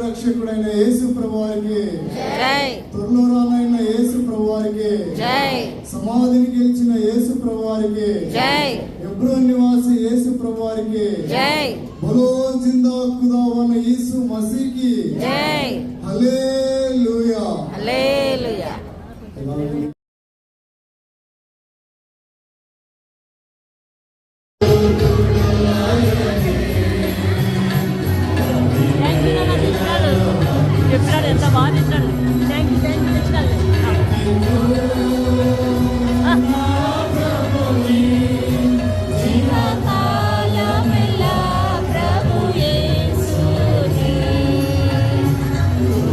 రక్షకుడైన యేసు ప్రభువారికి జై. త్వరలో రానైన యేసు ప్రభువారికి జై. సమాధిని గెలిచిన యేసు ప్రభువారికి జై. హెబ్రోన్ నివాసి యేసు ప్రభువారికి జై. బలో జిందా ఖుదావన యేసు మసీకి జై. హల్లెలూయా హల్లెలూయా. చెప్పినాడు, ఎంత బాగా తెచ్చినాడు. థ్యాంక్ యూ తెచ్చినాడు.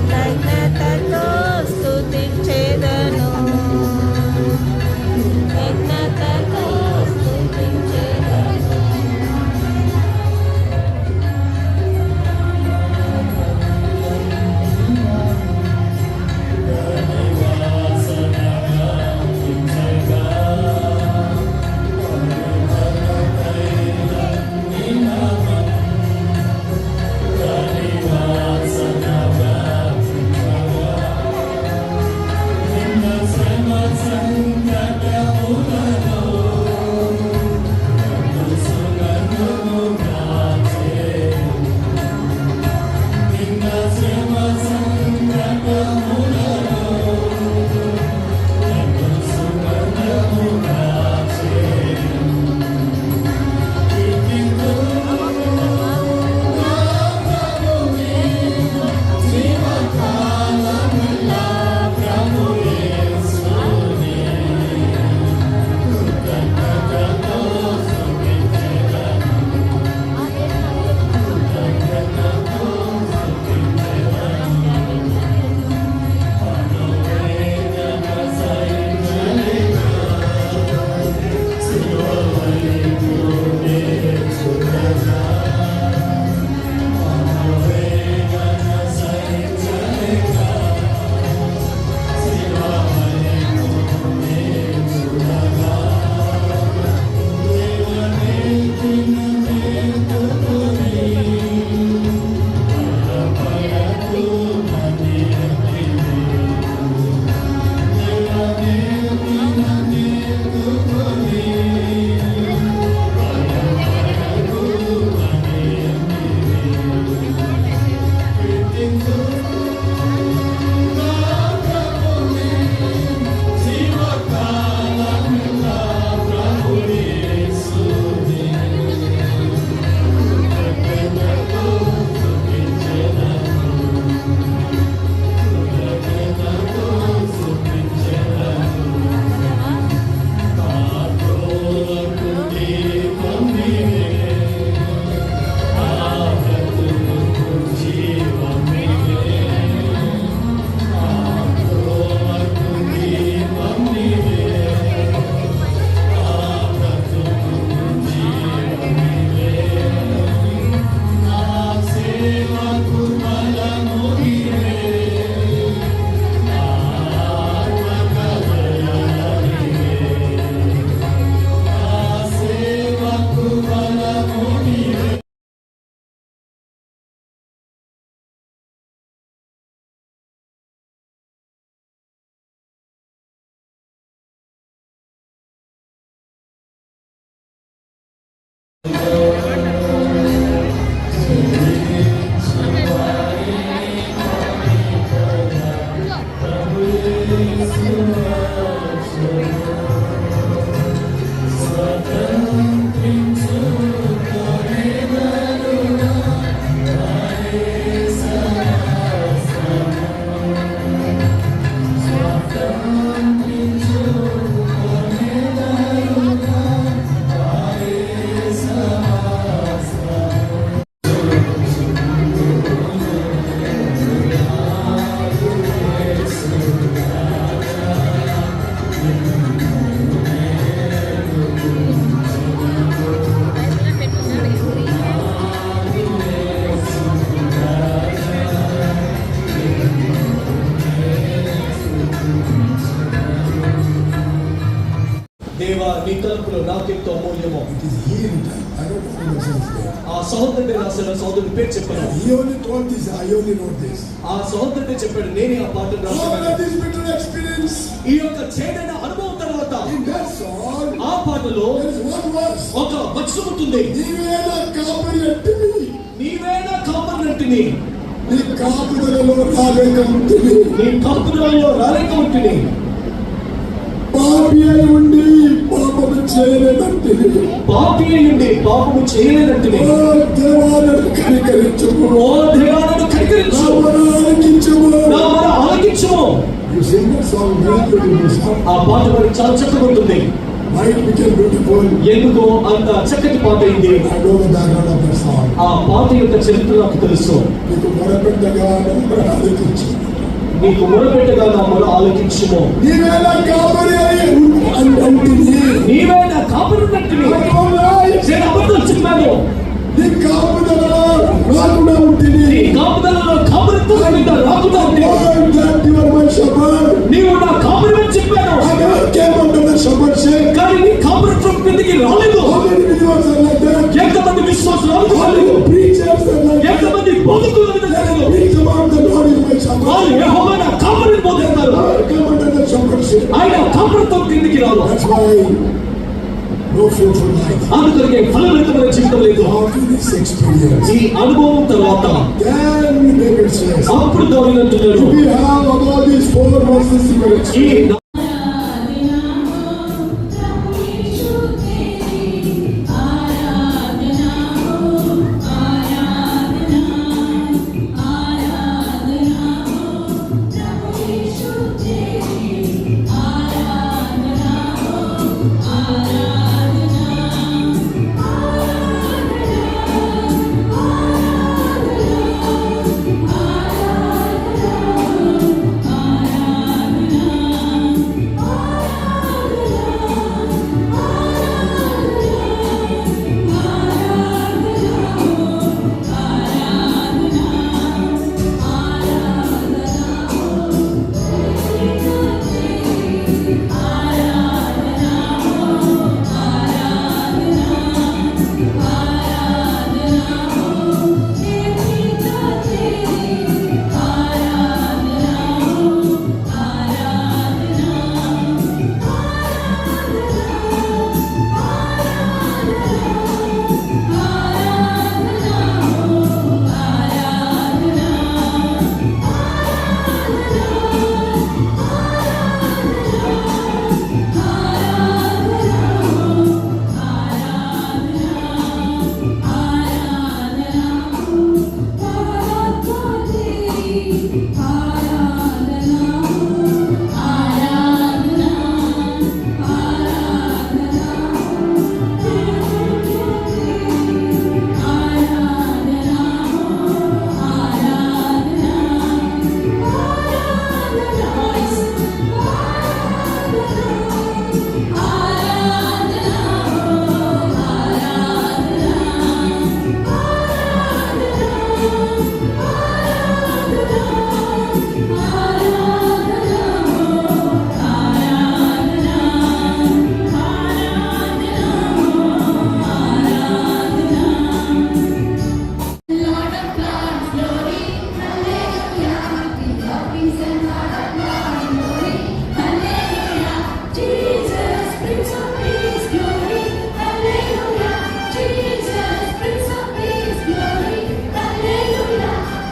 Thank తలుపులు నాకెంతో అమూల్యమో. It is he written. I don't know the message there. ఆ సహోదరుడి రాసిన సహోదరుడి పేరు చెప్పాను. He only told this. I only wrote this. ఆ సహోదరుడే చెప్పాడు, నేనే ఆ పాటను After రాశాను. this bitter experience, ఈ యొక్క చేదైన అనుభవం తర్వాత in that song, ఆ పాటలో there is one verse. ఒక వచనం ఉంటుంది. నీవేనా కాపరియట్టివి, నీవేనా కాపరినట్టిని, నీ కాపుదలలో రాలేకంటివి, నీ కాపుదలలో రాలేక ఉంటుంది, పాపి అయి ఉండి పాపము చేయలేదంటివి. పాపి అయ్యుండి పాపము చేయలేనట్టిని. ఓ దేవాలను కనికరించుము, ఓ దేవాలను కనికరించు, నా మొర ఆలకించుము. నా మొర ఆలకించుము. You sing that song very beautiful song. ఆ పాట మరి చాలా చక్కగా ఉంటుంది. Why it became beautiful? ఎందుకో అంత చక్కటి పాట అయింది. I know the background of that song. ఆ పాట యొక్క చరిత్ర నాకు తెలుసు. నీకు మొరపెట్టగా నా మొర ఆలకించు. నీకు మొరపెట్టగా నా మొర ఆలకించుము. నీవేనా కాపరి అయి అంటివి, నీవే నా కాపరినట్టిని. నేను అబద్ధం చెప్పాను. నీ కాపుదలలో రాకుండా ఉంటివి. నీ కాపుదలలో కాపరితో రాకుండా ఉంది. నీవు నా కాపరి అని చెప్పాను, కానీ నీ కాపరిత్వం కిందకి రాలేదు. ఎంతమంది విశ్వాసాలు రాలేదు, ఎంతమంది బోధకులు రాలేదు. వాళ్ళు యెహోవా నా కాపరిని బోధిస్తారు, ఆయన కాపరిత్వం కిందకి రాదు. అందుకని ఫలవంతమైన జీవితం లేదు. ఈ అనుభవం తర్వాత అప్పుడు దావీదు అంటున్నాడు, ఈ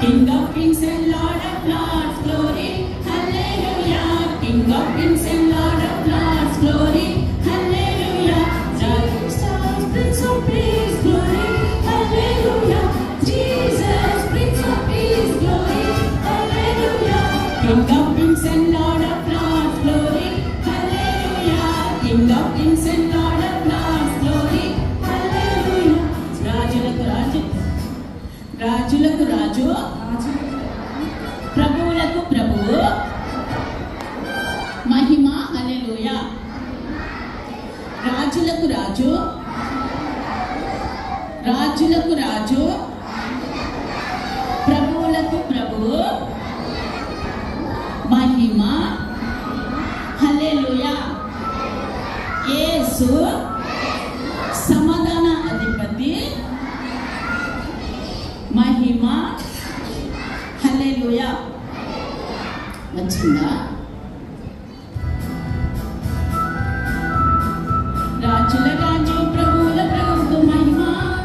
King of kings and Lord of lords, glory, hallelujah. King of kings and Lord of lords, glory, hallelujah. Rising stars, Prince of peace, glory, hallelujah. Jesus, Prince of peace, glory, hallelujah. King of kings and Lord of lords, glory, hallelujah. King of kings and Lord of lords, glory, hallelujah. రాజులకు రాజు, ప్రభువులకు ప్రభువు, మహిమ హల్లెలూయా. రాజులకు రాజు, రాజులకు రాజు, ప్రభువులకు ప్రభువు, మహిమ హల్లెలూయా. యేసు సమాధాన అధిపతి మహిమ హల్లెలూయా. వచ్చిందా? రాజుల రాజు ప్రభువుల ప్రభువుకు మహిమ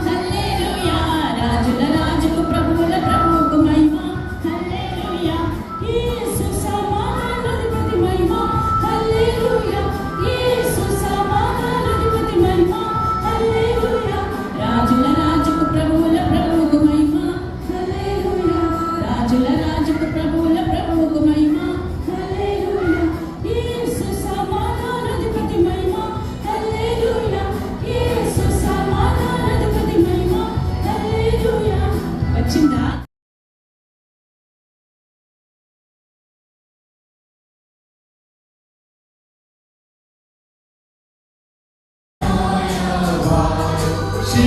హల్లెలూయా. రాజుల రాజుకు ప్రభువుల ప్రభువుకు మహిమ హల్లెలూయా. యేసు సమాధానాధిపతి మహిమ హల్లెలూయా. యేసు సమాధానాధిపతి మహిమ హల్లెలూయా. రాజుల రాజుకు ప్రభువుల ప్రభువుకు మహిమ హల్లెలూయా. రాజుల రాజుకు ప్రభువుల ప్రభువుకు మహిమ హల్లెలూయా. యేసు సమాధానాధిపతి మహిమ హల్లెలూయా. యేసు సమాధానాధిపతి మహిమ హల్లెలూయా. వచ్చిందా? She